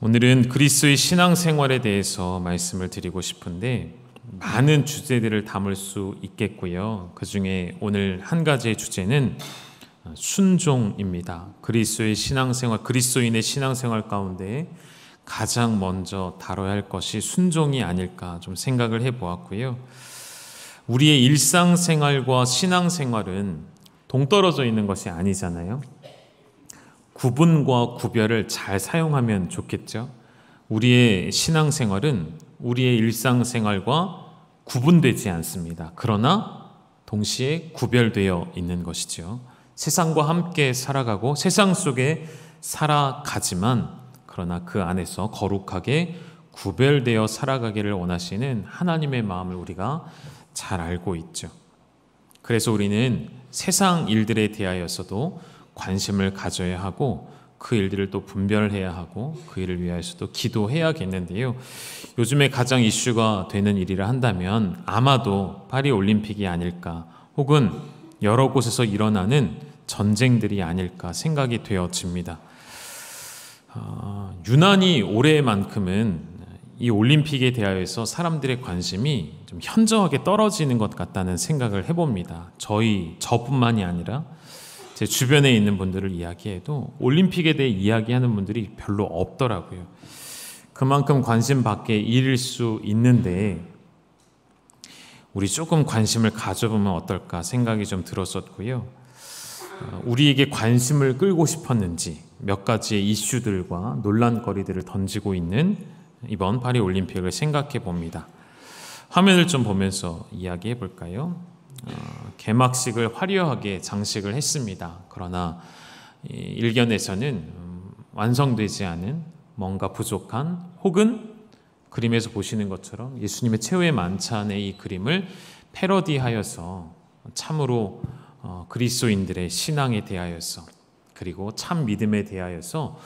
오늘은 그리스도의 신앙생활에 대해서 말씀을 드리고 싶은데 많은 주제들을 담을 수 있겠고요. 그 중에 오늘 한 가지의 주제는 순종입니다. 그리스도의 신앙생활, 그리스도인의 신앙생활 가운데 가장 먼저 다뤄야 할 것이 순종이 아닐까 좀 생각을 해보았고요. 우리의 일상생활과 신앙생활은 동떨어져 있는 것이 아니잖아요. 구분과 구별을 잘 사용하면 좋겠죠. 우리의 신앙생활은 우리의 일상생활과 구분되지 않습니다. 그러나 동시에 구별되어 있는 것이죠. 세상과 함께 살아가고 세상 속에 살아가지만 그러나 그 안에서 거룩하게 구별되어 살아가기를 원하시는 하나님의 마음을 우리가 잘 알고 있죠. 그래서 우리는 세상 일들에 대하여서도 관심을 가져야 하고 그 일들을 또 분별해야 하고 그 일을 위하여서도 기도해야겠는데요. 요즘에 가장 이슈가 되는 일이라 한다면 아마도 파리 올림픽이 아닐까, 혹은 여러 곳에서 일어나는 전쟁들이 아닐까 생각이 되어집니다. 유난히 올해만큼은 이 올림픽에 대하여서 사람들의 관심이 좀 현저하게 떨어지는 것 같다는 생각을 해봅니다. 저뿐만이 아니라 제 주변에 있는 분들을 이야기해도 올림픽에 대해 이야기하는 분들이 별로 없더라고요. 그만큼 관심 밖에 일일 수 있는데 우리 조금 관심을 가져보면 어떨까 생각이 좀 들었었고요. 우리에게 관심을 끌고 싶었는지 몇 가지의 이슈들과 논란거리들을 던지고 있는 이번 파리 올림픽을 생각해 봅니다. 화면을 좀 보면서 이야기해 볼까요? 개막식을 화려하게 장식을 했습니다. 그러나 일견에서는 완성되지 않은 뭔가 부족한, 혹은 그림에서 보시는 것처럼 예수님의 최후의 만찬의 이 그림을 패러디하여서 참으로 그리스도인들의 신앙에 대하여서 그리고 참 믿음에 대하여서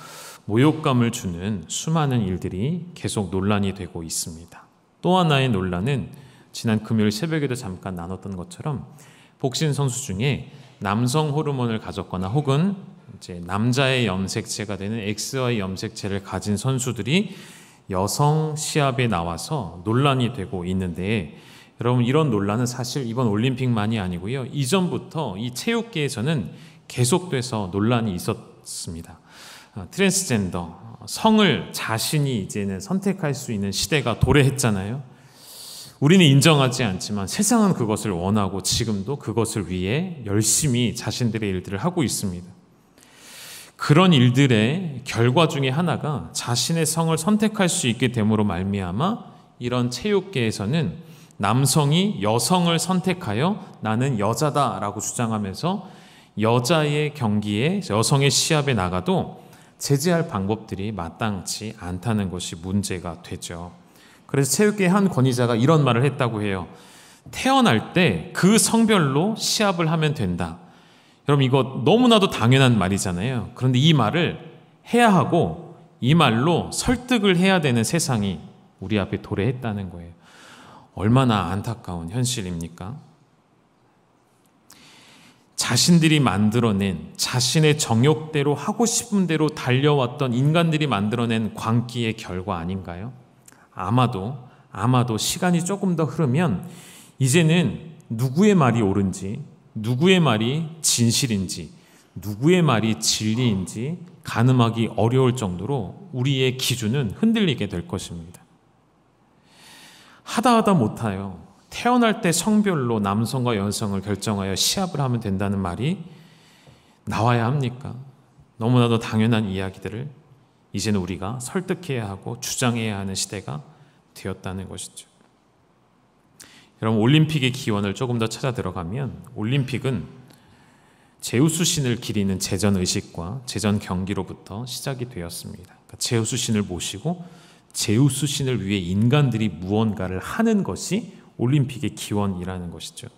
모욕감을 주는 수많은 일들이 계속 논란이 되고 있습니다. 또 하나의 논란은 지난 금요일 새벽에도 잠깐 나눴던 것처럼 복싱 선수 중에 남성 호르몬을 가졌거나 혹은 이제 남자의 염색체가 되는 XY 염색체를 가진 선수들이 여성 시합에 나와서 논란이 되고 있는데, 여러분 이런 논란은 사실 이번 올림픽만이 아니고요. 이전부터 이 체육계에서는 계속돼서 논란이 있었습니다. 트랜스젠더, 성을 자신이 이제는 선택할 수 있는 시대가 도래했잖아요. 우리는 인정하지 않지만 세상은 그것을 원하고 지금도 그것을 위해 열심히 자신들의 일들을 하고 있습니다. 그런 일들의 결과 중에 하나가 자신의 성을 선택할 수 있게 됨으로 말미암아 이런 체육계에서는 남성이 여성을 선택하여 나는 여자다라고 주장하면서 여자의 경기에, 여성의 시합에 나가도 제재할 방법들이 마땅치 않다는 것이 문제가 되죠. 그래서 체육계의 한 권위자가 이런 말을 했다고 해요. 태어날 때 그 성별로 시합을 하면 된다. 여러분 이거 너무나도 당연한 말이잖아요. 그런데 이 말을 해야 하고 이 말로 설득을 해야 되는 세상이 우리 앞에 도래했다는 거예요. 얼마나 안타까운 현실입니까? 자신들이 만들어낸, 자신의 정욕대로 하고 싶은 대로 달려왔던 인간들이 만들어낸 광기의 결과 아닌가요? 아마도 시간이 조금 더 흐르면 이제는 누구의 말이 옳은지, 누구의 말이 진실인지, 누구의 말이 진리인지 가늠하기 어려울 정도로 우리의 기준은 흔들리게 될 것입니다. 하다 못하여 태어날 때 성별로 남성과 여성을 결정하여 시합을 하면 된다는 말이 나와야 합니까? 너무나도 당연한 이야기들을 이제는 우리가 설득해야 하고 주장해야 하는 시대가 되었다는 것이죠. 여러분 올림픽의 기원을 조금 더 찾아 들어가면 올림픽은 제우스 신을 기리는 제전 의식과 제전 경기로부터 시작이 되었습니다. 그러니까 제우스 신을 모시고 제우스 신을 위해 인간들이 무언가를 하는 것이 올림픽의 기원이라는 것이죠.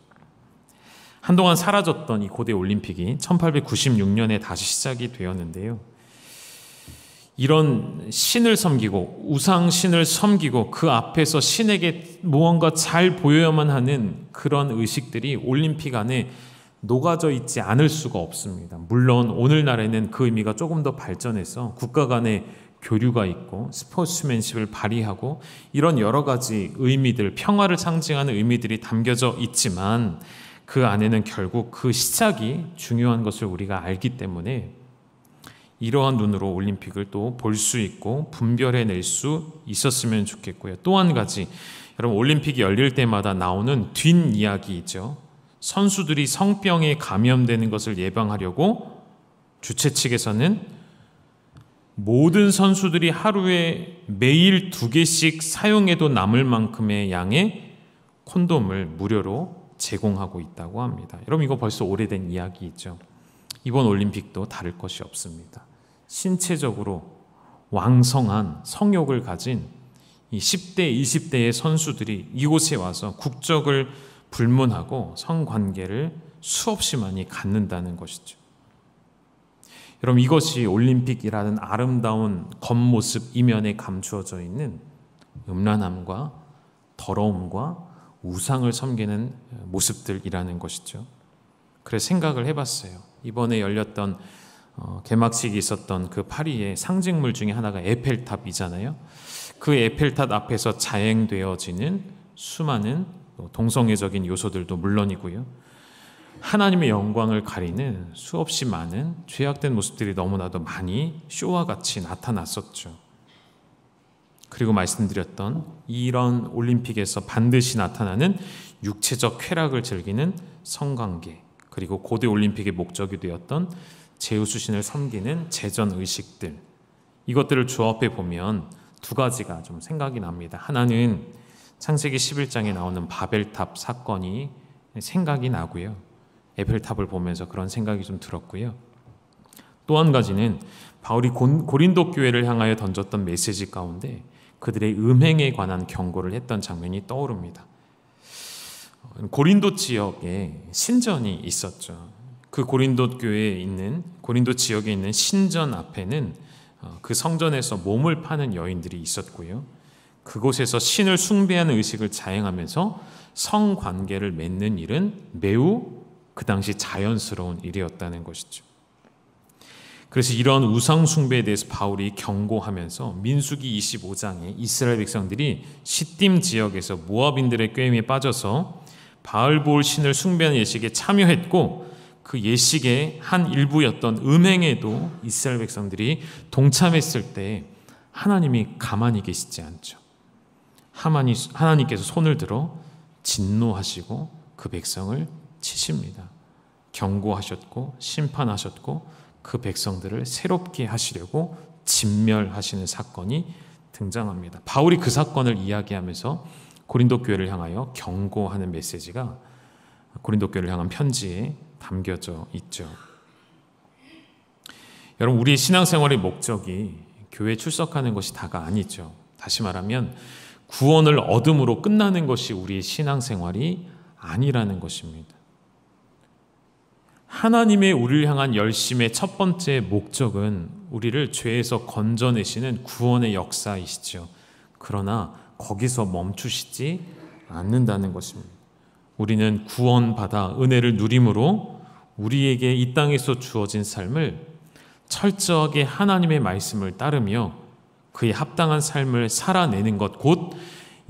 한동안 사라졌던 이 고대 올림픽이 1896년에 다시 시작이 되었는데요. 이런 신을 섬기고 우상신을 섬기고 그 앞에서 신에게 무언가 잘 보여야만 하는 그런 의식들이 올림픽 안에 녹아져 있지 않을 수가 없습니다. 물론 오늘날에는 그 의미가 조금 더 발전해서 국가 간의 교류가 있고 스포츠맨십을 발휘하고 이런 여러 가지 의미들, 평화를 상징하는 의미들이 담겨져 있지만 그 안에는 결국 그 시작이 중요한 것을 우리가 알기 때문에 이러한 눈으로 올림픽을 또 볼 수 있고 분별해낼 수 있었으면 좋겠고요. 또 한 가지, 여러분 올림픽이 열릴 때마다 나오는 뒷이야기이죠. 선수들이 성병에 감염되는 것을 예방하려고 주최 측에서는 모든 선수들이 하루에 매일 2개씩 사용해도 남을 만큼의 양의 콘돔을 무료로 제공하고 있다고 합니다. 여러분 이거 벌써 오래된 이야기이죠. 이번 올림픽도 다를 것이 없습니다. 신체적으로 왕성한 성욕을 가진 이 10대, 20대의 선수들이 이곳에 와서 국적을 불문하고 성관계를 수없이 많이 갖는다는 것이죠. 여러분 이것이 올림픽이라는 아름다운 겉모습 이면에 감추어져 있는 음란함과 더러움과 우상을 섬기는 모습들이라는 것이죠. 그래서 생각을 해봤어요. 이번에 열렸던 개막식이 있었던 그 파리의 상징물 중에 하나가 에펠탑이잖아요. 그 에펠탑 앞에서 자행되어지는 수많은 동성애적인 요소들도 물론이고요. 하나님의 영광을 가리는 수없이 많은 죄악된 모습들이 너무나도 많이 쇼와 같이 나타났었죠. 그리고 말씀드렸던 이런 올림픽에서 반드시 나타나는 육체적 쾌락을 즐기는 성관계, 그리고 고대 올림픽의 목적이 되었던 제우스 신을 섬기는 제전 의식들, 이것들을 조합해 보면 두 가지가 좀 생각이 납니다. 하나는 창세기 11장에 나오는 바벨탑 사건이 생각이 나고요. 에펠탑을 보면서 그런 생각이 좀 들었고요. 또 한 가지는 바울이 고린도 교회를 향하여 던졌던 메시지 가운데 그들의 음행에 관한 경고를 했던 장면이 떠오릅니다. 고린도 지역에 신전이 있었죠. 그 고린도 지역에 있는 신전 앞에는 그 성전에서 몸을 파는 여인들이 있었고요. 그곳에서 신을 숭배하는 의식을 자행하면서 성관계를 맺는 일은 매우 그 당시 자연스러운 일이었다는 것이죠. 그래서 이런 우상 숭배에 대해서 바울이 경고하면서 민수기 25장에 이스라엘 백성들이 시딤 지역에서 모압인들의 꾀임에 빠져서 바알보올 신을 숭배하는 예식에 참여했고 그 예식의 한 일부였던 음행에도 이스라엘 백성들이 동참했을 때 하나님이 가만히 계시지 않죠. 하나님께서 손을 들어 진노하시고 그 백성을 치십니다. 경고하셨고 심판하셨고 그 백성들을 새롭게 하시려고 진멸하시는 사건이 등장합니다. 바울이 그 사건을 이야기하면서 고린도 교회를 향하여 경고하는 메시지가 고린도 교회를 향한 편지에 담겨져 있죠. 여러분 우리의 신앙생활의 목적이 교회에 출석하는 것이 다가 아니죠. 다시 말하면 구원을 얻음으로 끝나는 것이 우리의 신앙생활이 아니라는 것입니다. 하나님의 우리를 향한 열심의 첫 번째 목적은 우리를 죄에서 건져내시는 구원의 역사이시죠. 그러나 거기서 멈추시지 않는다는 것입니다. 우리는 구원받아 은혜를 누림으로 우리에게 이 땅에서 주어진 삶을 철저하게 하나님의 말씀을 따르며 그에 합당한 삶을 살아내는 것, 곧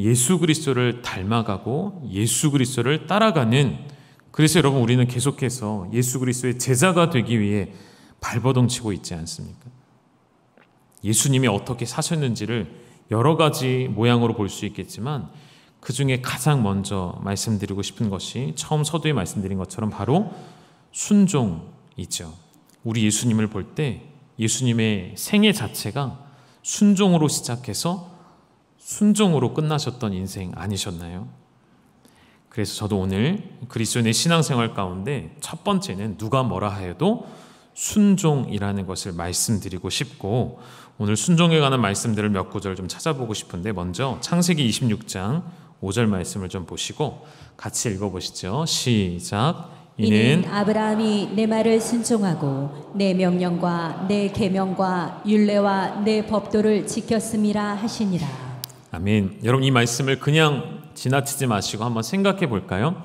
예수 그리스도를 닮아가고 예수 그리스도를 따라가는, 그래서 여러분 우리는 계속해서 예수 그리스도의 제자가 되기 위해 발버둥 치고 있지 않습니까? 예수님이 어떻게 사셨는지를 여러 가지 모양으로 볼 수 있겠지만 그 중에 가장 먼저 말씀드리고 싶은 것이 처음 서두에 말씀드린 것처럼 바로 순종이죠. 우리 예수님을 볼 때 예수님의 생애 자체가 순종으로 시작해서 순종으로 끝나셨던 인생 아니셨나요? 그래서 저도 오늘 그리스도인의 신앙생활 가운데 첫 번째는 누가 뭐라 하여도 순종이라는 것을 말씀드리고 싶고, 오늘 순종에 관한 말씀들을 몇 구절 좀 찾아보고 싶은데, 먼저 창세기 26장 5절 말씀을 좀 보시고 같이 읽어보시죠. 시작. 이는 아브라함이 내 말을 순종하고 내 명령과 내 계명과 율례와 내 법도를 지켰음이라 하시니라. 아멘. 여러분 이 말씀을 그냥 지나치지 마시고 한번 생각해 볼까요?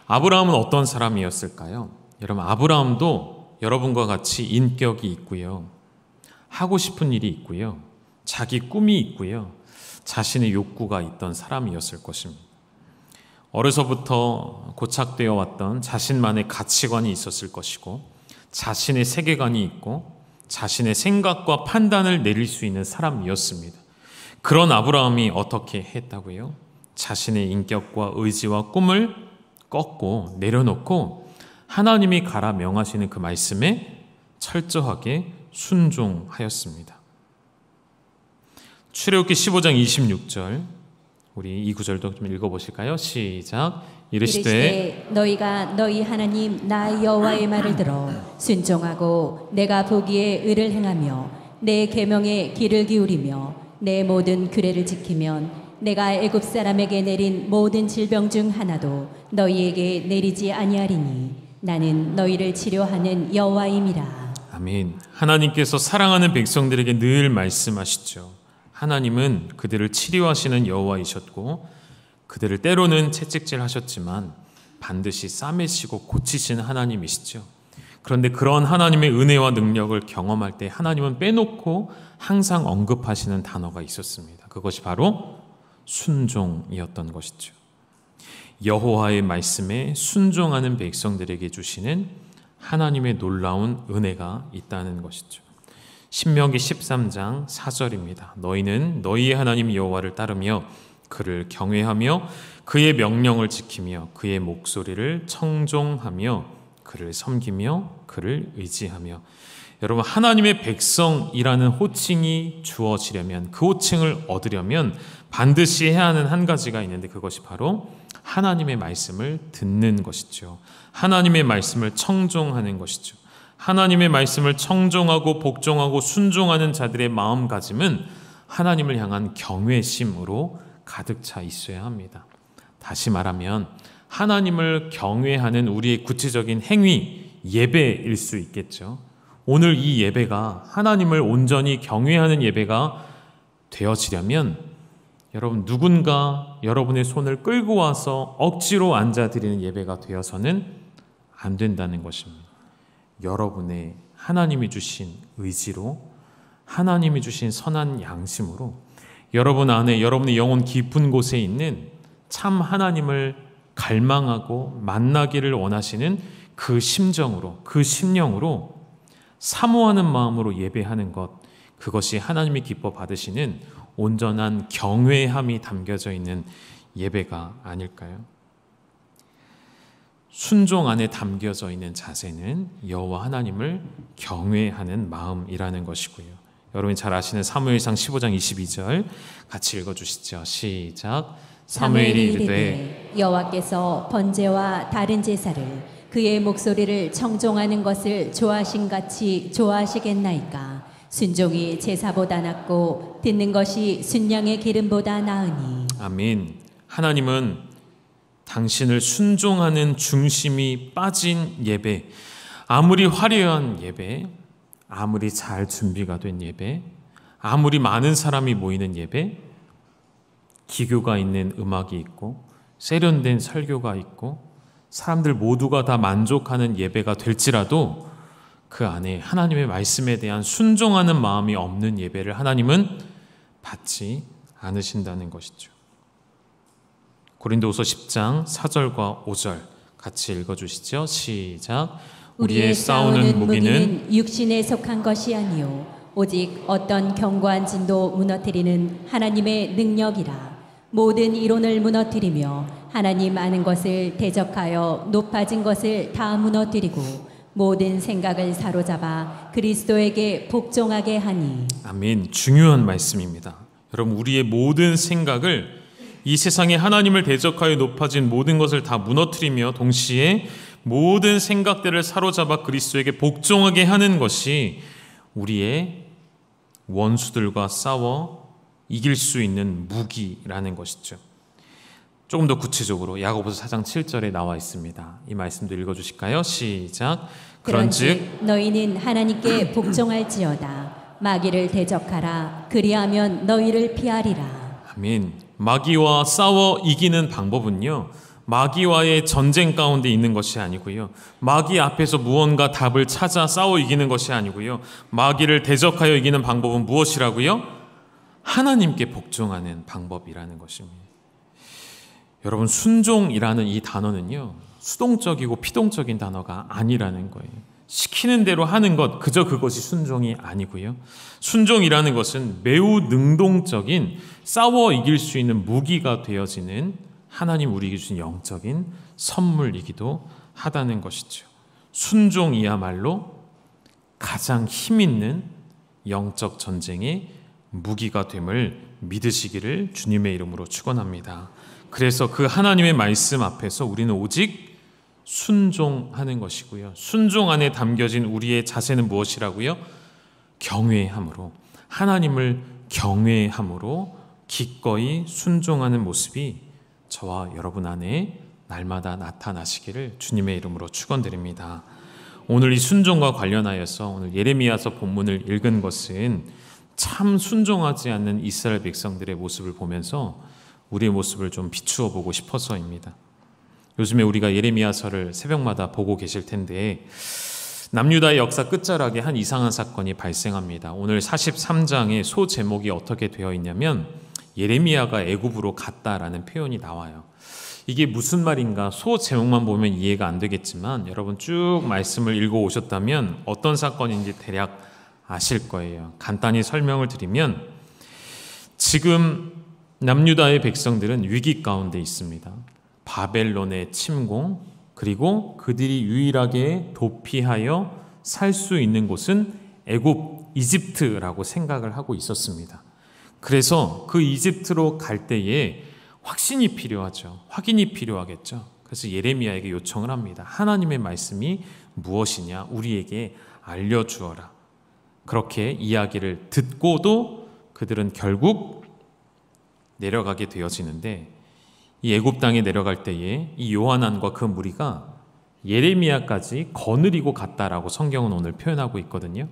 아브라함은 어떤 사람이었을까요? 여러분 아브라함도 여러분과 같이 인격이 있고요, 하고 싶은 일이 있고요, 자기 꿈이 있고요. 자신의 욕구가 있던 사람이었을 것입니다. 어려서부터 고착되어 왔던 자신만의 가치관이 있었을 것이고 자신의 세계관이 있고 자신의 생각과 판단을 내릴 수 있는 사람이었습니다. 그런 아브라함이 어떻게 했다고요? 자신의 인격과 의지와 꿈을 꺾고 내려놓고 하나님이 가라 명하시는 그 말씀에 철저하게 순종하였습니다. 출애굽기 15장 26절, 우리 이 구절도 좀 읽어보실까요? 시작. 이르시되 너희가 너희 하나님 나 여호와의 말을 들어 순종하고 내가 보기에 의를 행하며 내 계명에 귀를 기울이며 내 모든 규례를 지키면 내가 애굽 사람에게 내린 모든 질병 중 하나도 너희에게 내리지 아니하리니 나는 너희를 치료하는 여호와임이라. 아멘. 하나님께서 사랑하는 백성들에게 늘 말씀하시죠. 하나님은 그들을 치료하시는 여호와이셨고 그들을 때로는 채찍질하셨지만 반드시 싸매시고 고치시는 하나님이시죠. 그런데 그런 하나님의 은혜와 능력을 경험할 때 하나님은 빼놓고 항상 언급하시는 단어가 있었습니다. 그것이 바로 순종이었던 것이죠. 여호와의 말씀에 순종하는 백성들에게 주시는 하나님의 놀라운 은혜가 있다는 것이죠. 신명기 13장 4절입니다. 너희는 너희의 하나님 여호와를 따르며 그를 경외하며 그의 명령을 지키며 그의 목소리를 청종하며 그를 섬기며 그를 의지하며. 여러분, 하나님의 백성이라는 호칭이 주어지려면, 그 호칭을 얻으려면 반드시 해야 하는 한 가지가 있는데 그것이 바로 하나님의 말씀을 듣는 것이죠. 하나님의 말씀을 청종하는 것이죠. 하나님의 말씀을 청종하고 복종하고 순종하는 자들의 마음가짐은 하나님을 향한 경외심으로 가득 차 있어야 합니다. 다시 말하면 하나님을 경외하는 우리의 구체적인 행위, 예배일 수 있겠죠. 오늘 이 예배가 하나님을 온전히 경외하는 예배가 되어지려면 여러분, 누군가 여러분의 손을 끌고 와서 억지로 앉아드리는 예배가 되어서는 안 된다는 것입니다. 여러분의 하나님이 주신 의지로, 하나님이 주신 선한 양심으로, 여러분 안에, 여러분의 영혼 깊은 곳에 있는 참 하나님을 갈망하고 만나기를 원하시는 그 심정으로, 그 심령으로, 사모하는 마음으로 예배하는 것, 그것이 하나님이 기뻐 받으시는 온전한 경외함이 담겨져 있는 예배가 아닐까요? 순종 안에 담겨져 있는 자세는 여호와 하나님을 경외하는 마음이라는 것이고요. 여러분이 잘 아시는 사무엘상 15장 22절 같이 읽어주시죠. 시작. 사무엘이 이르되 여호와께서 번제와 다른 제사를 그의 목소리를 청종하는 것을 좋아하신같이 좋아하시겠나이까. 순종이 제사보다 낫고 듣는 것이 순양의 기름보다 나으니. 아멘. 하나님은 당신을 순종하는 중심이 빠진 예배, 아무리 화려한 예배, 아무리 잘 준비가 된 예배, 아무리 많은 사람이 모이는 예배, 기교가 있는 음악이 있고 세련된 설교가 있고 사람들 모두가 다 만족하는 예배가 될지라도 그 안에 하나님의 말씀에 대한 순종하는 마음이 없는 예배를 하나님은 받지 않으신다는 것이죠. 고린도후서 10장 4절과 5절 같이 읽어주시죠. 시작. 우리의 싸우는 무기는 육신에 속한 것이 아니요 오직 어떤 견고한 진도 무너뜨리는 하나님의 능력이라. 모든 이론을 무너뜨리며 하나님 아는 것을 대적하여 높아진 것을 다 무너뜨리고 모든 생각을 사로잡아 그리스도에게 복종하게 하니. 아멘. 중요한 말씀입니다. 여러분, 우리의 모든 생각을 이 세상에 하나님을 대적하여 높아진 모든 것을 다 무너뜨리며 동시에 모든 생각들을 사로잡아 그리스도에게 복종하게 하는 것이 우리의 원수들과 싸워 이길 수 있는 무기라는 것이죠. 조금 더 구체적으로 야고보서 4장 7절에 나와 있습니다. 이 말씀도 읽어주실까요? 시작. 그런즉 너희는 하나님께 복종할지어다. 마귀를 대적하라. 그리하면 너희를 피하리라. 아멘. 마귀와 싸워 이기는 방법은요, 마귀와의 전쟁 가운데 있는 것이 아니고요, 마귀 앞에서 무언가 답을 찾아 싸워 이기는 것이 아니고요, 마귀를 대적하여 이기는 방법은 무엇이라고요? 하나님께 복종하는 방법이라는 것입니다. 여러분, 순종이라는 이 단어는요, 수동적이고 피동적인 단어가 아니라는 거예요. 시키는 대로 하는 것, 그저 그것이 순종이 아니고요. 순종이라는 것은 매우 능동적인, 싸워 이길 수 있는 무기가 되어지는 하나님 우리에게 주신 영적인 선물이기도 하다는 것이죠. 순종이야말로 가장 힘있는 영적 전쟁의 무기가 됨을 믿으시기를 주님의 이름으로 축원합니다. 그래서 그 하나님의 말씀 앞에서 우리는 오직 순종하는 것이고요. 순종 안에 담겨진 우리의 자세는 무엇이라고요? 경외함으로, 하나님을 경외함으로 기꺼이 순종하는 모습이 저와 여러분 안에 날마다 나타나시기를 주님의 이름으로 축원드립니다. 오늘 이 순종과 관련하여서 오늘 예레미야서 본문을 읽은 것은 참 순종하지 않는 이스라엘 백성들의 모습을 보면서 우리의 모습을 좀 비추어 보고 싶어서입니다. 요즘에 우리가 예레미야서를 새벽마다 보고 계실 텐데 남유다의 역사 끝자락에 한 이상한 사건이 발생합니다. 오늘 43장의 소 제목이 어떻게 되어 있냐면 예레미야가 애굽으로 갔다라는 표현이 나와요. 이게 무슨 말인가? 소 제목만 보면 이해가 안 되겠지만 여러분 쭉 말씀을 읽어 오셨다면 어떤 사건인지 대략 아실 거예요. 간단히 설명을 드리면 지금 남유다의 백성들은 위기 가운데 있습니다. 바벨론의 침공, 그리고 그들이 유일하게 도피하여 살 수 있는 곳은 애굽, 이집트라고 생각을 하고 있었습니다. 그래서 그 이집트로 갈 때에 확신이 필요하죠. 확인이 필요하겠죠. 그래서 예레미야에게 요청을 합니다. 하나님의 말씀이 무엇이냐? 우리에게 알려주어라. 그렇게 이야기를 듣고도 그들은 결국 내려가게 되어지는데 이 애굽 땅에 내려갈 때에 이 요하난과 그 무리가 예레미야까지 거느리고 갔다라고 성경은 오늘 표현하고 있거든요.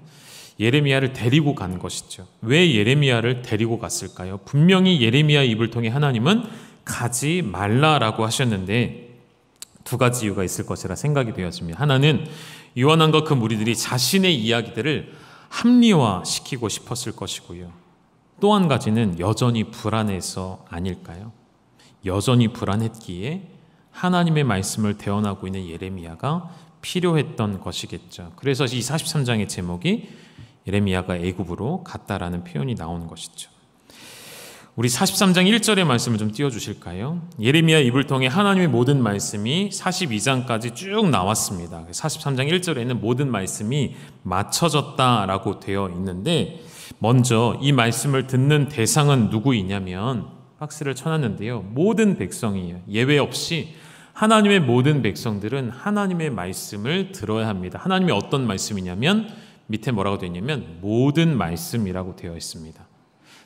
예레미야를 데리고 간 것이죠. 왜 예레미야를 데리고 갔을까요? 분명히 예레미야 입을 통해 하나님은 가지 말라라고 하셨는데 두 가지 이유가 있을 것이라 생각이 되었습니다. 하나는 요하난과 그 무리들이 자신의 이야기들을 합리화시키고 싶었을 것이고요. 또 한 가지는 여전히 불안해서 아닐까요? 여전히 불안했기에 하나님의 말씀을 대언하고 있는 예레미야가 필요했던 것이겠죠. 그래서 이 43장의 제목이 예레미야가 애굽으로 갔다라는 표현이 나오는 것이죠. 우리 43장 1절의 말씀을 좀 띄워주실까요? 예레미야 입을 통해 하나님의 모든 말씀이 42장까지 쭉 나왔습니다. 43장 1절에는 모든 말씀이 맞춰졌다라고 되어 있는데 먼저 이 말씀을 듣는 대상은 누구이냐면 박스를 쳐놨는데요. 모든 백성이에요. 예외 없이 하나님의 모든 백성들은 하나님의 말씀을 들어야 합니다. 하나님이 어떤 말씀이냐면 밑에 뭐라고 되어 있냐면 모든 말씀이라고 되어 있습니다.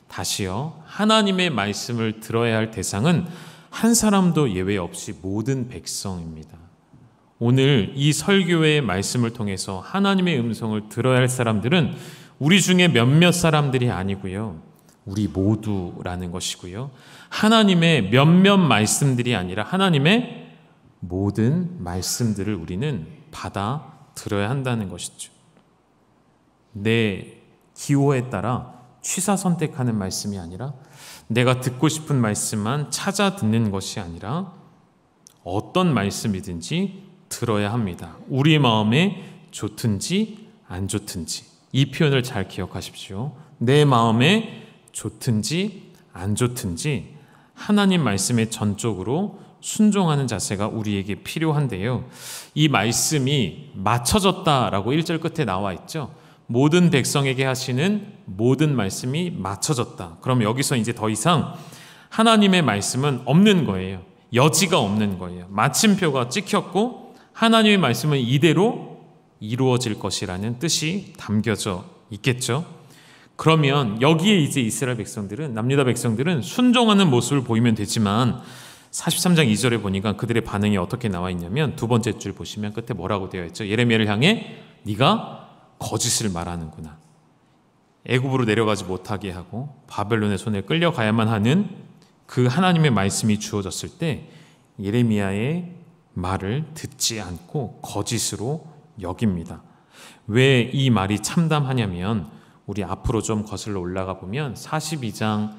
다시요. 하나님의 말씀을 들어야 할 대상은 한 사람도 예외 없이 모든 백성입니다. 오늘 이 설교의 말씀을 통해서 하나님의 음성을 들어야 할 사람들은 우리 중에 몇몇 사람들이 아니고요. 우리 모두라는 것이고요. 하나님의 몇몇 말씀들이 아니라 하나님의 모든 말씀들을 우리는 받아 들어야 한다는 것이죠. 내 기호에 따라 취사 선택하는 말씀이 아니라 내가 듣고 싶은 말씀만 찾아 듣는 것이 아니라 어떤 말씀이든지 들어야 합니다. 우리 마음에 좋든지 안 좋든지 이 표현을 잘 기억하십시오. 내 마음에 좋든지 안 좋든지 하나님 말씀에 전적으로 순종하는 자세가 우리에게 필요한데요. 이 말씀이 맞춰졌다라고 1절 끝에 나와 있죠. 모든 백성에게 하시는 모든 말씀이 맞춰졌다. 그럼 여기서 이제 더 이상 하나님의 말씀은 없는 거예요. 여지가 없는 거예요. 마침표가 찍혔고 하나님의 말씀은 이대로 이루어질 것이라는 뜻이 담겨져 있겠죠. 그러면 여기에 이제 이스라엘 백성들은, 남유다 백성들은 순종하는 모습을 보이면 되지만 43장 2절에 보니까 그들의 반응이 어떻게 나와 있냐면 두 번째 줄 보시면 끝에 뭐라고 되어 있죠? 예레미야를 향해 네가 거짓을 말하는구나. 애굽으로 내려가지 못하게 하고 바벨론의 손에 끌려가야만 하는 그 하나님의 말씀이 주어졌을 때 예레미야의 말을 듣지 않고 거짓으로 여깁니다. 왜 이 말이 참담하냐면 우리 앞으로 좀 거슬러 올라가 보면 42장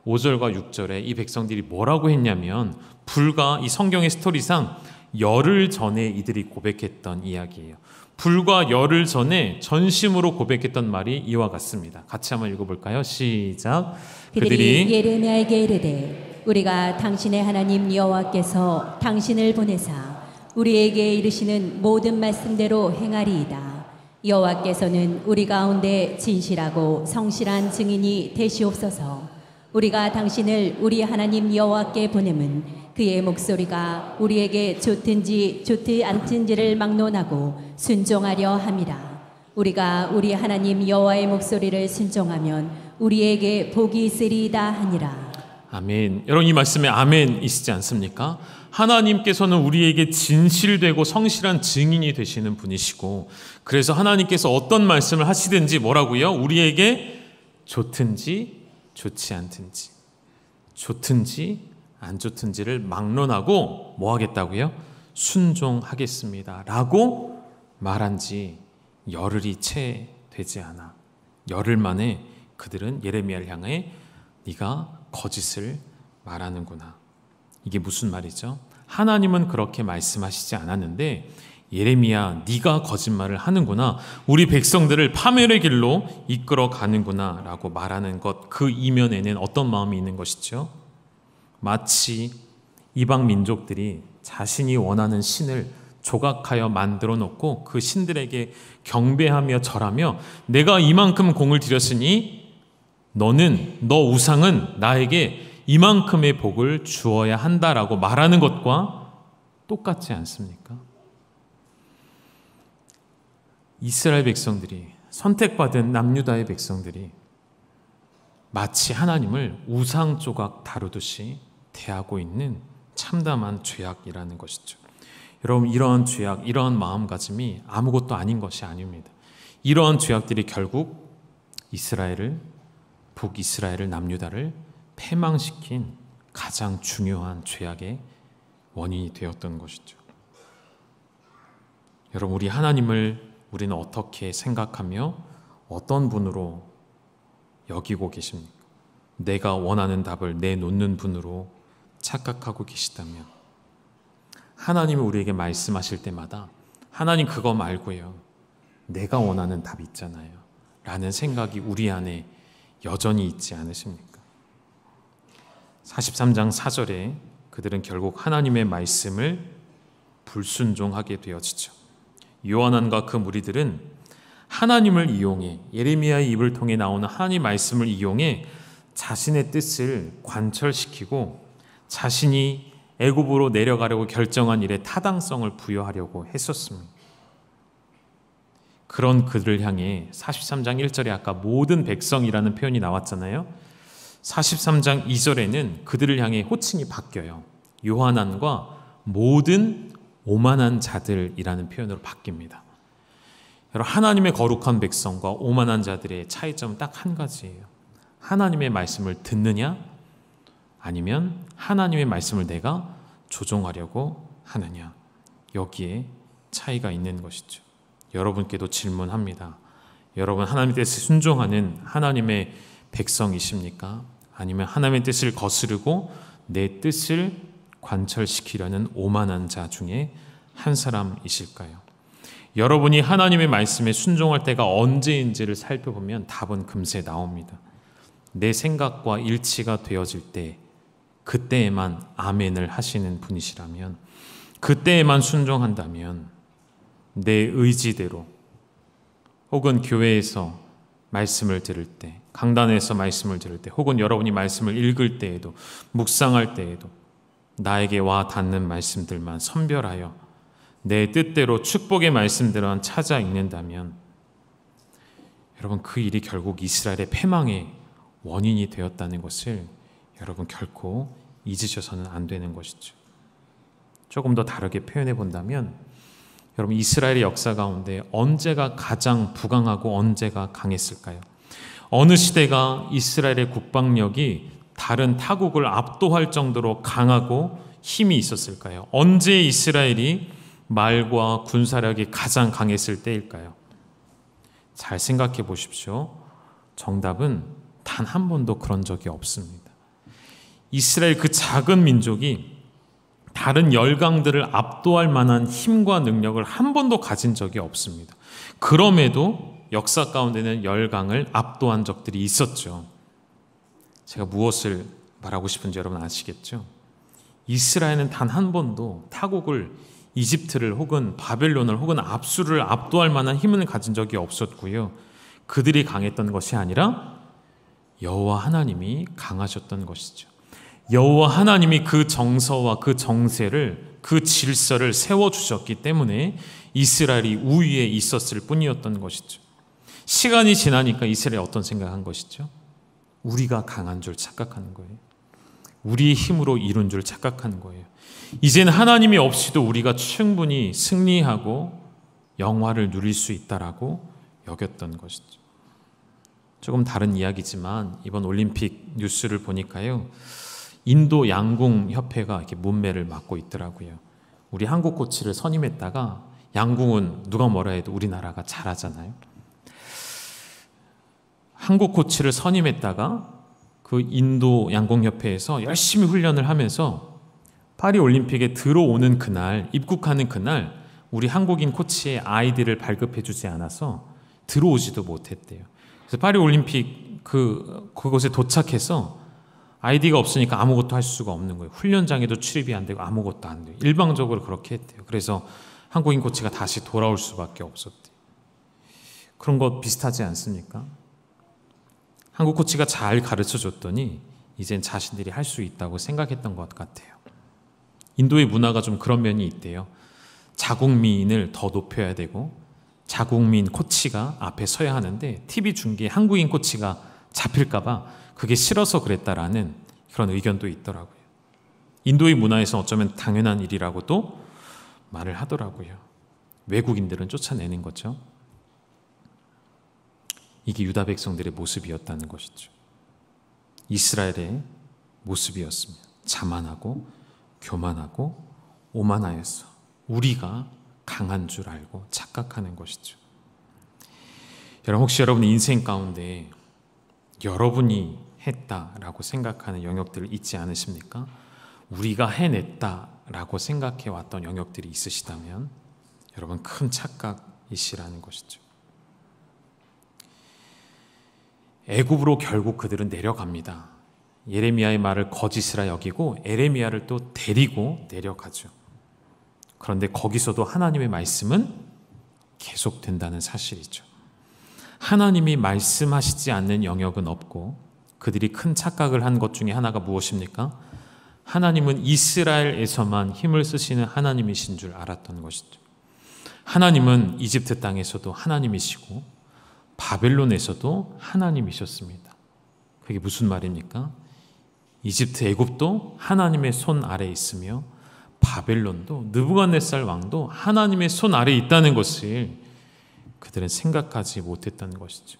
5절과 6절에 이 백성들이 뭐라고 했냐면 불과 이 성경의 스토리상 열흘 전에 이들이 고백했던 이야기예요. 불과 열흘 전에 전심으로 고백했던 말이 이와 같습니다. 같이 한번 읽어볼까요? 시작. 그들이 예레미야에게 이르되 우리가 당신의 하나님 여호와께서 당신을 보내사 우리에게 이르시는 모든 말씀대로 행하리이다. 여호와께서는 우리 가운데 진실하고 성실한 증인이 되시옵소서. 우리가 당신을 우리 하나님 여호와께 보냄은 그의 목소리가 우리에게 좋든지 좋지 않든지를 막론하고 순종하려 함이라. 우리가 우리 하나님 여호와의 목소리를 순종하면 우리에게 복이 있으리이다 하니라. 아멘. 여러분 이 말씀에 아멘이시지 않습니까? 하나님께서는 우리에게 진실되고 성실한 증인이 되시는 분이시고 그래서 하나님께서 어떤 말씀을 하시든지 뭐라고요? 우리에게 좋든지 좋지 않든지 좋든지 안 좋든지를 막론하고 뭐 하겠다고요? 순종하겠습니다 라고 말한 지 열흘이 채 되지 않아 열흘 만에 그들은 예레미야를 향해 네가 거짓을 말하는구나. 이게 무슨 말이죠? 하나님은 그렇게 말씀하시지 않았는데 예레미야 네가 거짓말을 하는구나. 우리 백성들을 파멸의 길로 이끌어 가는구나 라고 말하는 것, 그 이면에는 어떤 마음이 있는 것이죠? 마치 이방 민족들이 자신이 원하는 신을 조각하여 만들어 놓고 그 신들에게 경배하며 절하며 내가 이만큼 공을 들였으니 너 우상은 나에게 이만큼의 복을 주어야 한다라고 말하는 것과 똑같지 않습니까? 이스라엘 백성들이, 선택받은 남유다의 백성들이 마치 하나님을 우상 조각 다루듯이 대하고 있는 참담한 죄악이라는 것이죠. 여러분 이러한 죄악, 이러한 마음가짐이 아무것도 아닌 것이 아닙니다. 이러한 죄악들이 결국 북이스라엘을 남유다를 패망시킨 가장 중요한 죄악의 원인이 되었던 것이죠. 여러분 우리 하나님을 우리는 어떻게 생각하며 어떤 분으로 여기고 계십니까? 내가 원하는 답을 내놓는 분으로 착각하고 계시다면 하나님이 우리에게 말씀하실 때마다 하나님 그거 말고요 내가 원하는 답이 있잖아요 라는 생각이 우리 안에 여전히 있지 않으십니까? 43장 4절에 그들은 결국 하나님의 말씀을 불순종하게 되어지죠. 요한안과 그 무리들은 하나님을 이용해 예레미야의 입을 통해 나오는 하나님의 말씀을 이용해 자신의 뜻을 관철시키고 자신이 애굽으로 내려가려고 결정한 일에 타당성을 부여하려고 했었습니다. 그런 그들을 향해 43장 1절에 아까 모든 백성이라는 표현이 나왔잖아요. 43장 2절에는 그들을 향해 호칭이 바뀌어요. 요한안과 모든 오만한 자들이라는 표현으로 바뀝니다. 여러분 하나님의 거룩한 백성과 오만한 자들의 차이점은 딱 한 가지예요. 하나님의 말씀을 듣느냐 아니면 하나님의 말씀을 내가 조종하려고 하느냐, 여기에 차이가 있는 것이죠. 여러분께도 질문합니다. 여러분 하나님의 뜻에 순종하는 하나님의 백성이십니까? 아니면 하나님의 뜻을 거스르고 내 뜻을 관철시키려는 오만한 자 중에 한 사람이실까요? 여러분이 하나님의 말씀에 순종할 때가 언제인지를 살펴보면 답은 금세 나옵니다. 내 생각과 일치가 되어질 때 그때에만 아멘을 하시는 분이시라면, 그때에만 순종한다면 내 의지대로 혹은 교회에서 말씀을 들을 때, 강단에서 말씀을 들을 때, 혹은 여러분이 말씀을 읽을 때에도, 묵상할 때에도 나에게 와 닿는 말씀들만 선별하여 내 뜻대로 축복의 말씀들만 찾아 읽는다면 여러분 그 일이 결국 이스라엘의 패망의 원인이 되었다는 것을 여러분 결코 잊으셔서는 안 되는 것이죠. 조금 더 다르게 표현해 본다면 여러분 이스라엘의 역사 가운데 언제가 가장 부강하고 언제가 강했을까요? 어느 시대가 이스라엘의 국방력이 다른 타국을 압도할 정도로 강하고 힘이 있었을까요? 언제 이스라엘이 말과 군사력이 가장 강했을 때일까요? 잘 생각해 보십시오. 정답은 단 한 번도 그런 적이 없습니다. 이스라엘 그 작은 민족이 다른 열강들을 압도할 만한 힘과 능력을 한 번도 가진 적이 없습니다. 그럼에도 역사 가운데는 열강을 압도한 적들이 있었죠. 제가 무엇을 말하고 싶은지 여러분 아시겠죠? 이스라엘은 단 한 번도 타국을 이집트를 혹은 바벨론을 혹은 압수를 압도할 만한 힘을 가진 적이 없었고요. 그들이 강했던 것이 아니라 여호와 하나님이 강하셨던 것이죠. 여호와 하나님이 그 정서와 그 정세를, 그 질서를 세워주셨기 때문에 이스라엘이 우위에 있었을 뿐이었던 것이죠. 시간이 지나니까 이스라엘이 어떤 생각한 것이죠? 우리가 강한 줄 착각하는 거예요. 우리의 힘으로 이룬 줄 착각하는 거예요. 이제는 하나님이 없이도 우리가 충분히 승리하고 영화를 누릴 수 있다라고 여겼던 것이죠. 조금 다른 이야기지만 이번 올림픽 뉴스를 보니까요, 인도 양궁 협회가 이렇게 문매를 맡고 있더라고요. 우리 한국 코치를 선임했다가, 양궁은 누가 뭐라 해도 우리나라가 잘하잖아요. 한국 코치를 선임했다가 그 인도 양궁협회에서 열심히 훈련을 하면서 파리 올림픽에 들어오는 그날, 입국하는 그날 우리 한국인 코치의 아이디를 발급해 주지 않아서 들어오지도 못했대요. 그래서 파리 올림픽 그곳에 도착해서 아이디가 없으니까 아무것도 할 수가 없는 거예요. 훈련장에도 출입이 안 되고 아무것도 안 돼요. 일방적으로 그렇게 했대요. 그래서 한국인 코치가 다시 돌아올 수밖에 없었대요. 그런 거 비슷하지 않습니까? 한국 코치가 잘 가르쳐 줬더니 이젠 자신들이 할 수 있다고 생각했던 것 같아요. 인도의 문화가 좀 그런 면이 있대요. 자국민을 더 높여야 되고 자국민 코치가 앞에 서야 하는데 TV 중계에 한국인 코치가 잡힐까 봐 그게 싫어서 그랬다라는 그런 의견도 있더라고요. 인도의 문화에서 어쩌면 당연한 일이라고도 말을 하더라고요. 외국인들은 쫓아내는 거죠. 이게 유다 백성들의 모습이었다는 것이죠. 이스라엘의 모습이었습니다. 자만하고 교만하고 오만하여서 우리가 강한 줄 알고 착각하는 것이죠. 여러분, 혹시 여러분의 인생 가운데 여러분이 했다라고 생각하는 영역들을 잊지 않으십니까? 우리가 해냈다라고 생각해 왔던 영역들이 있으시다면 여러분 큰 착각이시라는 것이죠. 애굽으로 결국 그들은 내려갑니다. 예레미야의 말을 거짓이라 여기고 에레미야를 또 데리고 내려가죠. 그런데 거기서도 하나님의 말씀은 계속된다는 사실이죠. 하나님이 말씀하시지 않는 영역은 없고 그들이 큰 착각을 한 것 중에 하나가 무엇입니까? 하나님은 이스라엘에서만 힘을 쓰시는 하나님이신 줄 알았던 것이죠. 하나님은 이집트 땅에서도 하나님이시고 바벨론에서도 하나님이셨습니다. 그게 무슨 말입니까? 이집트, 애굽도 하나님의 손 아래에 있으며 바벨론도, 느부갓네살 왕도 하나님의 손 아래에 있다는 것을 그들은 생각하지 못했다는 것이죠.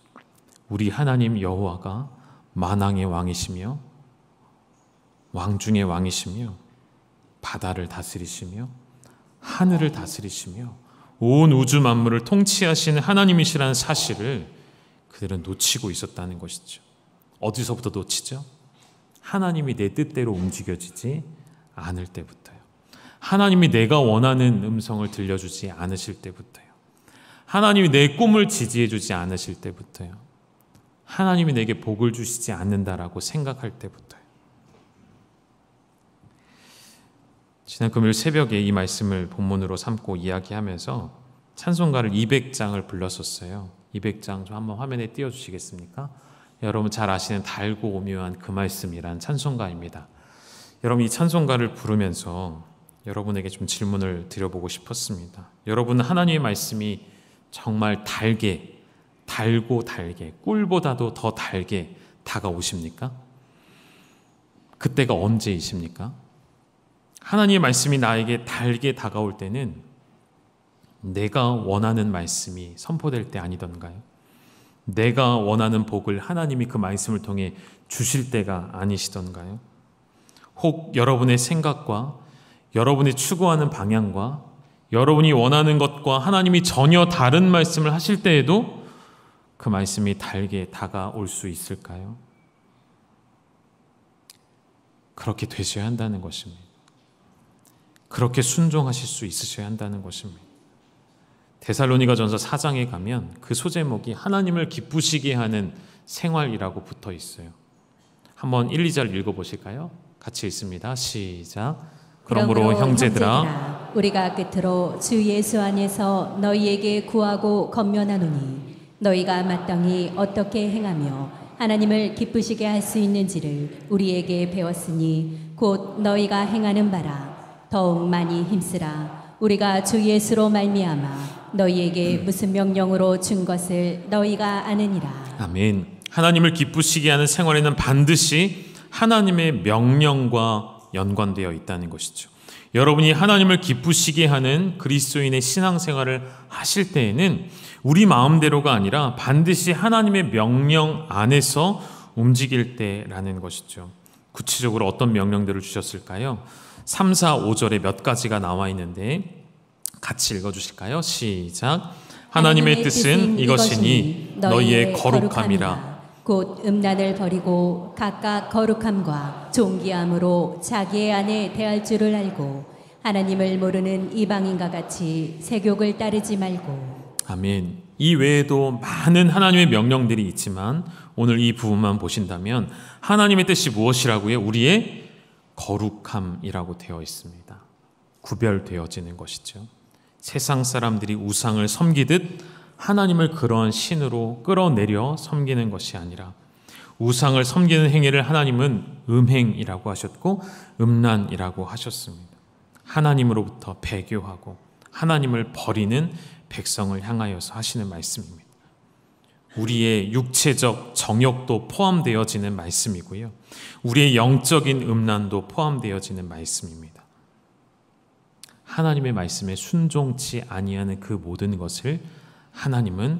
우리 하나님 여호와가 만왕의 왕이시며 왕 중의 왕이시며 바다를 다스리시며 하늘을 다스리시며 온 우주 만물을 통치하시는 하나님이시라는 사실을 그들은 놓치고 있었다는 것이죠. 어디서부터 놓치죠? 하나님이 내 뜻대로 움직여지지 않을 때부터요. 하나님이 내가 원하는 음성을 들려주지 않으실 때부터요. 하나님이 내 꿈을 지지해주지 않으실 때부터요. 하나님이 내게 복을 주시지 않는다라고 생각할 때부터요. 지난 금요일 새벽에 이 말씀을 본문으로 삼고 이야기하면서 찬송가를 200장을 불렀었어요. 200장 좀 한번 화면에 띄워주시겠습니까? 여러분 잘 아시는 달고 오묘한 그 말씀이란 찬송가입니다. 여러분 이 찬송가를 부르면서 여러분에게 좀 질문을 드려보고 싶었습니다. 여러분은 하나님의 말씀이 정말 달고 달게 꿀보다도 더 달게 다가오십니까? 그때가 언제이십니까? 하나님의 말씀이 나에게 달게 다가올 때는 내가 원하는 말씀이 선포될 때 아니던가요? 내가 원하는 복을 하나님이 그 말씀을 통해 주실 때가 아니시던가요? 혹 여러분의 생각과 여러분이 추구하는 방향과 여러분이 원하는 것과 하나님이 전혀 다른 말씀을 하실 때에도 그 말씀이 달게 다가올 수 있을까요? 그렇게 되셔야 한다는 것입니다. 그렇게 순종하실 수 있으셔야 한다는 것입니다. 데살로니가전서 4장에 가면 그 소제목이 하나님을 기쁘시게 하는 생활이라고 붙어 있어요. 한번 1, 2절 읽어보실까요? 같이 읽습니다. 시작. 그러므로 형제들아 우리가 끝으로 주 예수 안에서 너희에게 구하고 권면하노니 너희가 마땅히 어떻게 행하며 하나님을 기쁘시게 할 수 있는지를 우리에게 배웠으니 곧 너희가 행하는 바라 더욱 많이 힘쓰라. 우리가 주 예수로 말미암아 너희에게 무슨 명령으로 준 것을 너희가 아느니라. 아멘. 하나님을 기쁘시게 하는 생활에는 반드시 하나님의 명령과 연관되어 있다는 것이죠. 여러분이 하나님을 기쁘시게 하는 그리스도인의 신앙생활을 하실 때에는 우리 마음대로가 아니라 반드시 하나님의 명령 안에서 움직일 때라는 것이죠. 구체적으로 어떤 명령들을 주셨을까요? 3, 4, 5절에 몇 가지가 나와 있는데 같이 읽어주실까요? 시작. 하나님의 뜻은 이것이니 너희의 거룩함이라. 곧 음란을 버리고 각각 거룩함과 존귀함으로 자기의 안에 대할 줄을 알고 하나님을 모르는 이방인과 같이 세욕을 따르지 말고. 아멘. 이 외에도 많은 하나님의 명령들이 있지만 오늘 이 부분만 보신다면 하나님의 뜻이 무엇이라고요? 우리의 거룩함이라고 되어 있습니다. 구별되어지는 것이죠. 세상 사람들이 우상을 섬기듯 하나님을 그러한 신으로 끌어내려 섬기는 것이 아니라 우상을 섬기는 행위를 하나님은 음행이라고 하셨고 음란이라고 하셨습니다. 하나님으로부터 배교하고 하나님을 버리는 백성을 향하여서 하시는 말씀입니다. 우리의 육체적 정욕도 포함되어지는 말씀이고요. 우리의 영적인 음란도 포함되어지는 말씀입니다. 하나님의 말씀에 순종치 아니하는 그 모든 것을 하나님은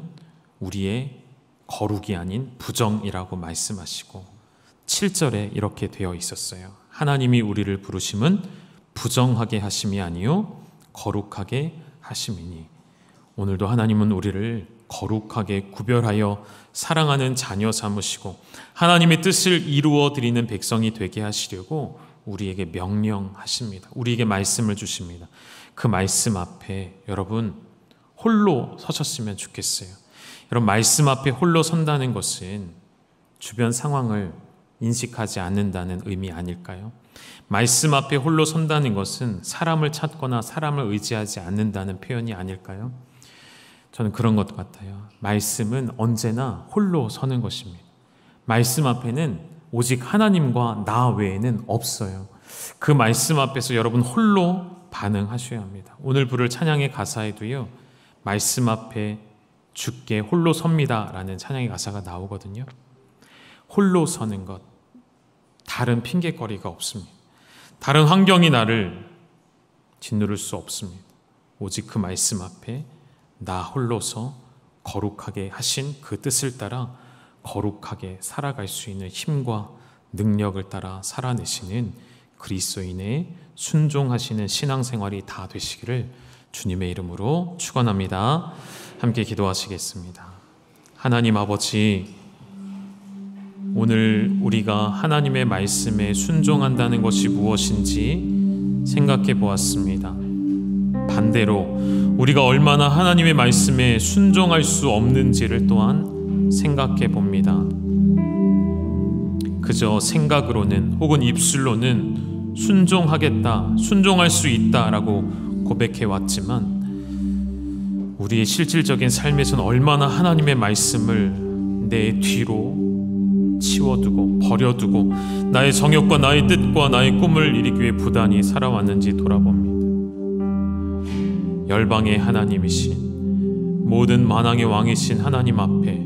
우리의 거룩이 아닌 부정이라고 말씀하시고 7절에 이렇게 되어 있었어요. 하나님이 우리를 부르심은 부정하게 하심이 아니요 거룩하게 하심이니. 오늘도 하나님은 우리를 거룩하게 구별하여 사랑하는 자녀 삼으시고 하나님의 뜻을 이루어 드리는 백성이 되게 하시려고 우리에게 명령하십니다. 우리에게 말씀을 주십니다. 그 말씀 앞에 여러분 홀로 서셨으면 좋겠어요. 여러분 말씀 앞에 홀로 선다는 것은 주변 상황을 인식하지 않는다는 의미 아닐까요? 말씀 앞에 홀로 선다는 것은 사람을 찾거나 사람을 의지하지 않는다는 표현이 아닐까요? 저는 그런 것 같아요. 말씀은 언제나 홀로 서는 것입니다. 말씀 앞에는 오직 하나님과 나 외에는 없어요. 그 말씀 앞에서 여러분 홀로 반응하셔야 합니다. 오늘 부를 찬양의 가사에도요. 말씀 앞에 주께 홀로 섭니다 라는 찬양의 가사가 나오거든요. 홀로 서는 것, 다른 핑계거리가 없습니다. 다른 환경이 나를 짓누를 수 없습니다. 오직 그 말씀 앞에 나 홀로서 거룩하게 하신 그 뜻을 따라 거룩하게 살아갈 수 있는 힘과 능력을 따라 살아내시는 그리스도인의 순종하시는 신앙생활이 다 되시기를 주님의 이름으로 축원합니다. 함께 기도하시겠습니다. 하나님 아버지, 오늘 우리가 하나님의 말씀에 순종한다는 것이 무엇인지 생각해 보았습니다. 반대로 우리가 얼마나 하나님의 말씀에 순종할 수 없는지를 또한 생각해 봅니다. 그저 생각으로는 혹은 입술로는 순종하겠다, 순종할 수 있다라고 고백해 왔지만 우리의 실질적인 삶에서는 얼마나 하나님의 말씀을 내 뒤로 치워두고 버려두고 나의 정욕과 나의 뜻과 나의 꿈을 이루기 위해 부단히 살아왔는지 돌아봅니다. 열방의 하나님이신 모든 만왕의 왕이신 하나님 앞에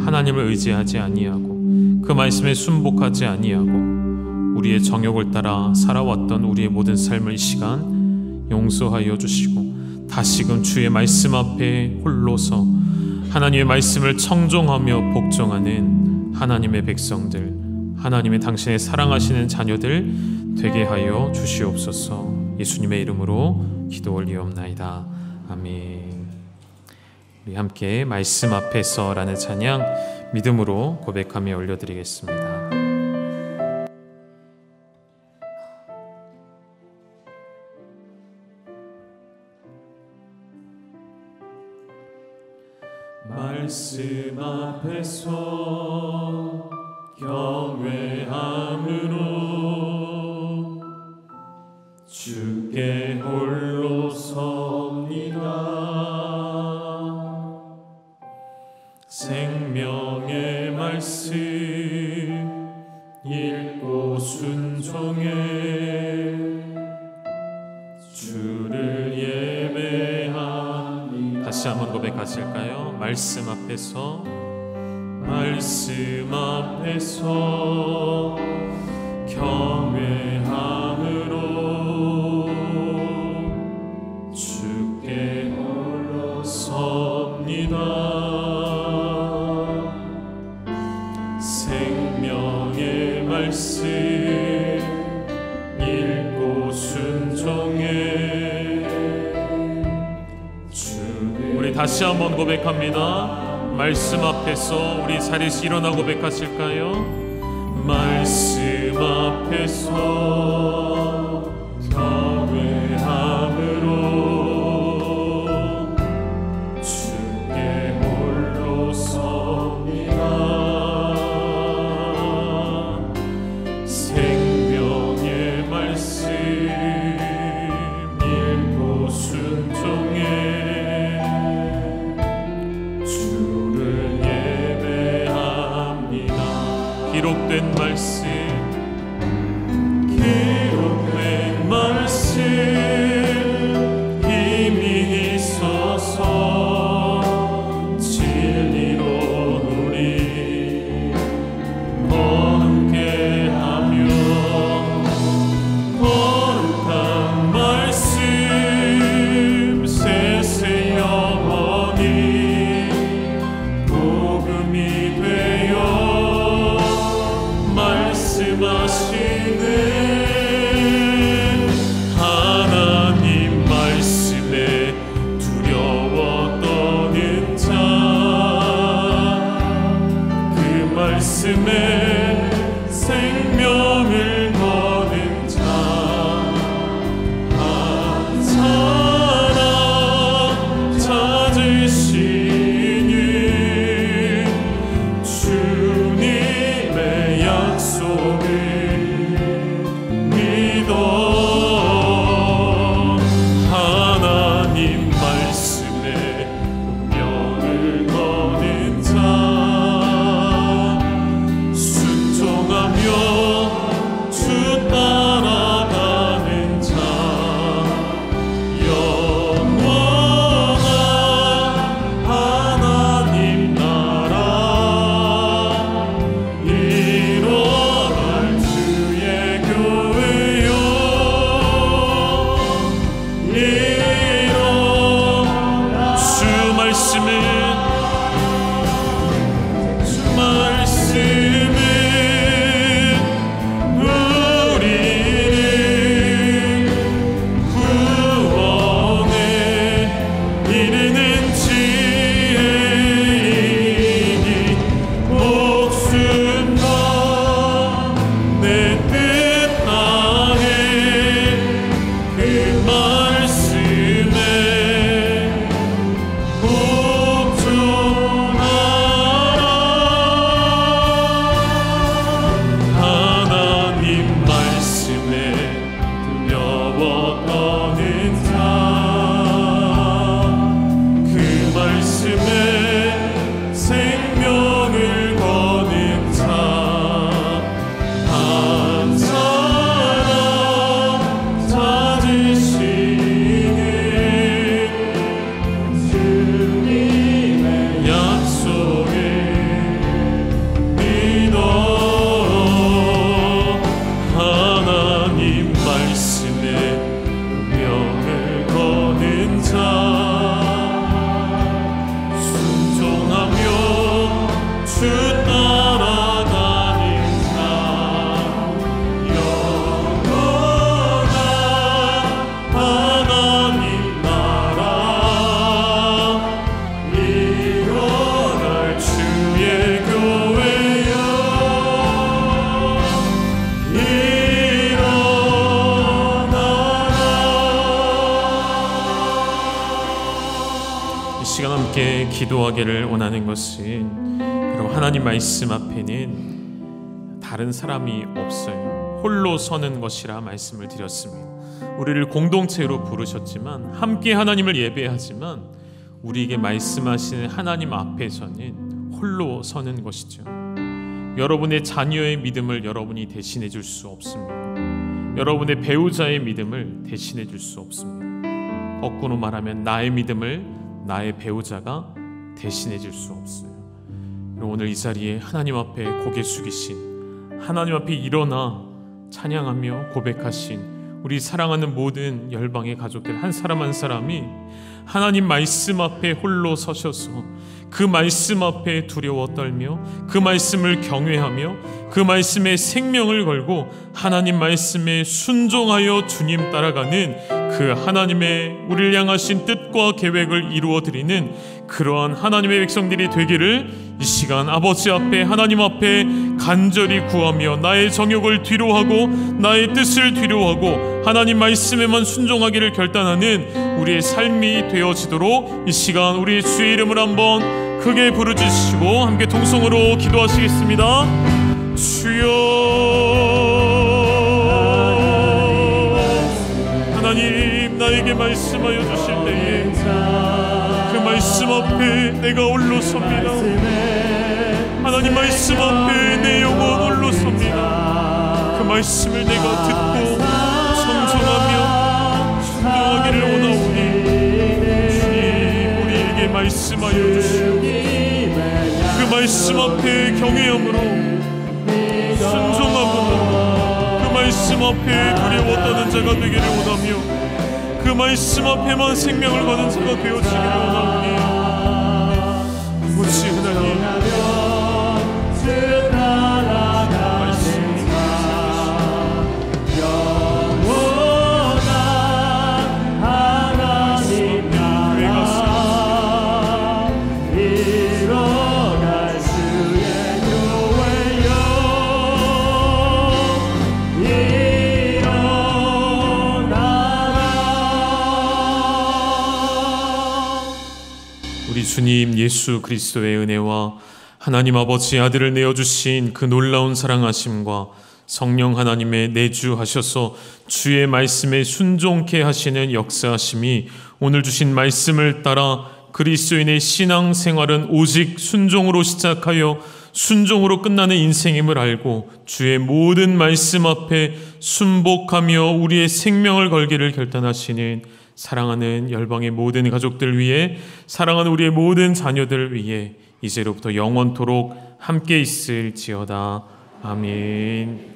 하나님을 의지하지 아니하고 그 말씀에 순복하지 아니하고 우리의 정욕을 따라 살아왔던 우리의 모든 삶을 이 시간 용서하여 주시고 다시금 주의 말씀 앞에 홀로서 하나님의 말씀을 청종하며 복종하는 하나님의 백성들, 하나님의 당신의 사랑하시는 자녀들 되게 하여 주시옵소서. 예수님의 이름으로 기도 올리옵나이다. 아멘. 우리 함께 말씀 앞에서라는 찬양 믿음으로 고백하며 올려드리겠습니다. 말씀 앞에서 경외함으로 주께 홀로 섭니다. 생명의 말씀 읽고 순종해 주를 예배합니다. 다시 한번 고백하실까요? 말씀 앞에서 경외함으로 주께 홀로 섭니다. 생명의 말씀 읽고 순종해 우리 다시 한번 고백합니다. 말씀 앞에서 우리 자리에서 일어나 고백하실까요? 말씀 앞에서 경외함으로 주께 홀로 섭니다. 생명의 말씀 읽고 순종해 기록된 말씀 힘이 있어서 진리로 우리 거룩게 하며 거룩한 말씀 세세 영원히 복음이 되어 말씀하시네. 하나님 말씀에 두려워 떠는 자, 그 말씀에 생명을 거는 자, 한 사람 찾으시니 주님의 약속을 기도하기를 원하는 것은 바로 하나님 말씀 앞에는 다른 사람이 없어요. 홀로 서는 것이라 말씀을 드렸습니다. 우리를 공동체로 부르셨지만, 함께 하나님을 예배하지만, 우리에게 말씀하시는 하나님 앞에서는 홀로 서는 것이죠. 여러분의 자녀의 믿음을 여러분이 대신해 줄 수 없습니다. 여러분의 배우자의 믿음을 대신해 줄 수 없습니다. 거꾸로 말하면 나의 믿음을 나의 배우자가 대신해 줄 수 없어요. 오늘 이 자리에 하나님 앞에 고개 숙이신, 하나님 앞에 일어나 찬양하며 고백하신 우리 사랑하는 모든 열방의 가족들 한 사람 한 사람이 하나님 말씀 앞에 홀로 서셔서 그 말씀 앞에 두려워 떨며 그 말씀을 경외하며 그 말씀에 생명을 걸고 하나님 말씀에 순종하여 주님 따라가는 그 하나님의 우리를 향하신 뜻과 계획을 이루어드리는 그러한 하나님의 백성들이 되기를 이 시간 아버지 앞에, 하나님 앞에 간절히 구하며 나의 정욕을 뒤로하고 나의 뜻을 뒤로하고 하나님 말씀에만 순종하기를 결단하는 우리의 삶이 되어지도록 이 시간 우리 주의 이름을 한번 크게 부르짖으시고 함께 통성으로 기도하시겠습니다. 주여, 하나님 나에게 말씀하여 주실 때에 그 말씀 앞에 내가 홀로 섭니다. 하나님 말씀 앞에 내 영혼 홀로 섭니다. 그 말씀을 내가 듣고 청정하며 순종하기를 원하오니 주님 우리에게 말씀하여 주시옵소서. 그 말씀 앞에 경외함으로 순종함으로 그 말씀 앞에 두려워 떠는 자가 되기를 원하며 그 말씀 앞에만 생명을 거는 자가 되어지기를 원하오니 아버지 하나님 주님 예수 그리스도의 은혜와 하나님 아버지 아들을 내어주신 그 놀라운 사랑하심과 성령 하나님의 내주하셔서 주의 말씀에 순종케 하시는 역사하심이 오늘 주신 말씀을 따라 그리스도인의 신앙생활은 오직 순종으로 시작하여 순종으로 끝나는 인생임을 알고 주의 모든 말씀 앞에 순복하며 우리의 생명을 걸기를 결단하시는 사랑하는 열방의 모든 가족들 위해, 사랑하는 우리의 모든 자녀들 위해 이제로부터 영원토록 함께 있을지어다. 아멘.